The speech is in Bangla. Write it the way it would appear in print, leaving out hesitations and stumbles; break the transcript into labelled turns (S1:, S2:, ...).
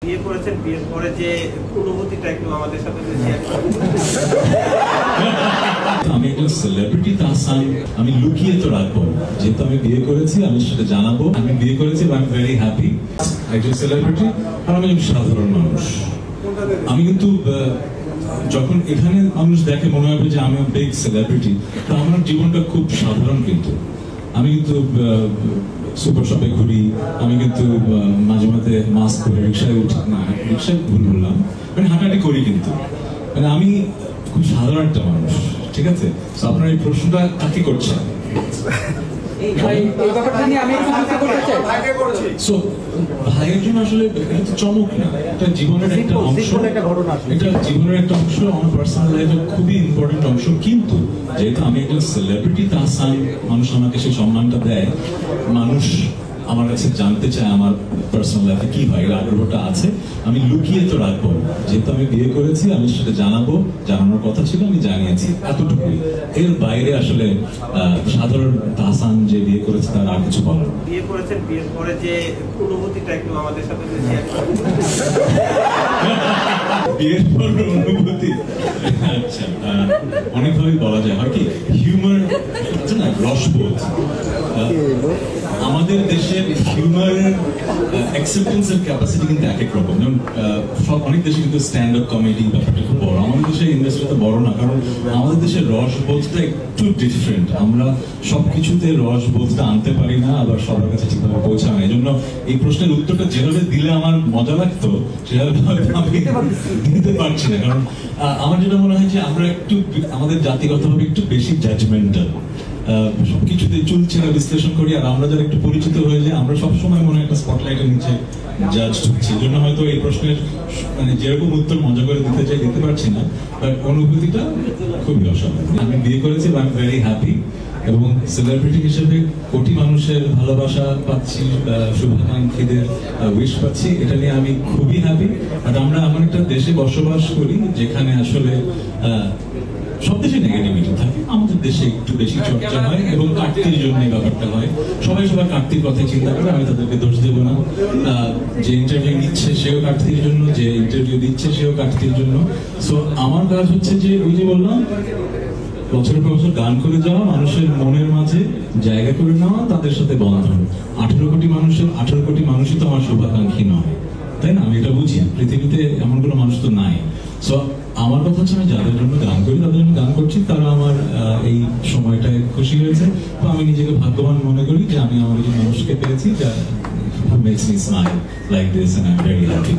S1: বিয়ে করেছেন, বিয়ের পরে যে অনুভূতিটা একটু আমাদের সাথে শেয়ার করুন।
S2: আমি একজন সেলিব্রিটি তাহসান, আমি লুকিয়ে তো রাখবো, যেহেতু আমি বিয়ে করেছি আমি সেটা জানাবো। আমি বিয়ে করেছি, আই এম ভেরি হ্যাপি। একজন সেলিব্রিটি আর আমি একজন সাধারণ মানুষ। আমি কিন্তু যখন এখানে মানুষ দেখে মনে হবে যে আমি বিগ সেলিব্রিটি, তো আমার জীবনটা খুব সাধারণ। কিন্তু আমি কিন্তু সুপার শপে ঘুরি, আমি কিন্তু মাঝে মাঝে মাস্ক পরে রিক্সায় উঠি, না রিক্সায় ভুল বললাম, মানে হাঁটাহাঁটি করি, কিন্তু মানে আমি খুব সাধারণ একটা মানুষ। ঠিক আছে, আপনার এই প্রশ্নটা কাকে করছেন? ভাইয়ের জন্য আসলে চমক না, এটা জীবনের একটা অংশ, এটা জীবনের একটা অংশ, আমার পার্সোনাল লাইফের খুবই ইম্পর্টেন্ট অংশ। কিন্তু যেহেতু আমি একজন সেলিব্রিটি তাহসান, মানুষ আমাকে সেই সম্মানটা দেয়, মানুষ আমার কাছে জানতে চায় আমার পার্সোনাল লাইফে কি হয়, আগ্রহটা আছে। আমি লুকিয়ে তো রাখবো, যেহেতু আমি বিয়ে করেছি আমি সেটা জানাবো, জানানোর কথা ছিল, আমি জানিয়েছি, এতটুকুই। এর বাইরে আসলে সাধারণ তাহসান যে বিয়ে করেছে তার আর কিছু বলার।
S1: বিয়ে করেছেন, বিয়ের পরে যে অনুভূতিটা একটু আমাদের সাথে শেয়ার করুন।
S2: বিয়ের পর অনুভূতি, আচ্ছা, অনেকভাবে বলা যায়। হয় কি, হিউমার না, রসবোধ। আমাদের দেশের হিউমারের অ্যাকসেপ্টেন্সের ক্যাপাসিটি কিন্তু এক এক রকম। যেমন অনেক দেশে কিন্তু স্ট্যান্ড আপ কমেডি ব্যাপারটা খুব বড়, আমাদের দেশের ইন্ডাস্ট্রিটা বড় না, কারণ আমাদের দেশের রসবোধটা একটু ডিফারেন্ট। আমরা সবকিছুতে রসবোধটা আনতে পারি না, আবার সবার কাছে ঠিকভাবে পৌঁছায় না। এই জন্য এই প্রশ্নের উত্তরটা যেভাবে দিলে আমার মজা লাগতো সেভাবে আমি দিতে পারছি না, কারণ আমার যেটা মনে হয় যে আমরা একটু আমাদের জাতিগতভাবে একটু বেশি জাজমেন্টাল, সবকিছুতে চুলচেরা বিশ্লেষণ করি। আর আমরা যারা একটু পরিচিত হয়ে যাই, আমরা সবসময় মনে হয় একটা স্পটলাইটের নিচে জাজ হচ্ছি। এই জন্য হয়তো এই প্রশ্নের মানে যেরকম উত্তর মজা করে দিতে চাই দিতে পারছি না, বাট অনুভূতিটা খুবই অসাধারণ। আমি বিয়ে করেছি, আই এম ভেরি হ্যাপি, এবং সেলিব্রিটি হিসেবে কোটি মানুষের ভালোবাসা পাচ্ছি, শুভাকাঙ্ক্ষীদের উইশ পাচ্ছি, এটা নিয়ে আমি খুবই হ্যাপি। বাট আমরা এমন একটা দেশে বসবাস করি যেখানে আসলে সব দেশে নেগেটিভিটি থাকে, আমাদের দেশে একটু বেশি চর্চা হয়, এবং কাটতির জন্য এই ব্যাপারটা হয়। সবাই সবার কাটতির কথাই চিন্তা করে, আমি তাদেরকে দোষ দেবো না। যে ইন্টারভিউ নিচ্ছে সেও কাটতির জন্য, যে ইন্টারভিউ দিচ্ছে সেও কাটতির জন্য। সো আমার কাজ হচ্ছে যে ওই যে বললাম, বছরের পর বছর গান করে যাওয়া, মানুষের মনের মাঝে জায়গা করে নেওয়া, তাদের সাথে বন্ধন। 18 কোটি মানুষের 18 কোটি মানুষই তো আমার শুভাকাঙ্ক্ষী নয়, তাই না? আমি এটা বুঝি, পৃথিবীতে এমন কোনো মানুষ তো নাই। সো আমার কথা হচ্ছে, আমি যাদের জন্য গান করি, তাদের জন্য গান করছি, তারা আমার এই সময়টায় খুশি হয়েছে। তো আমি নিজেকে ভাগ্যবান মনে করি যে আমি আমার এই মানুষকে পেয়েছি, যা makes me smile like this, and I'm very happy.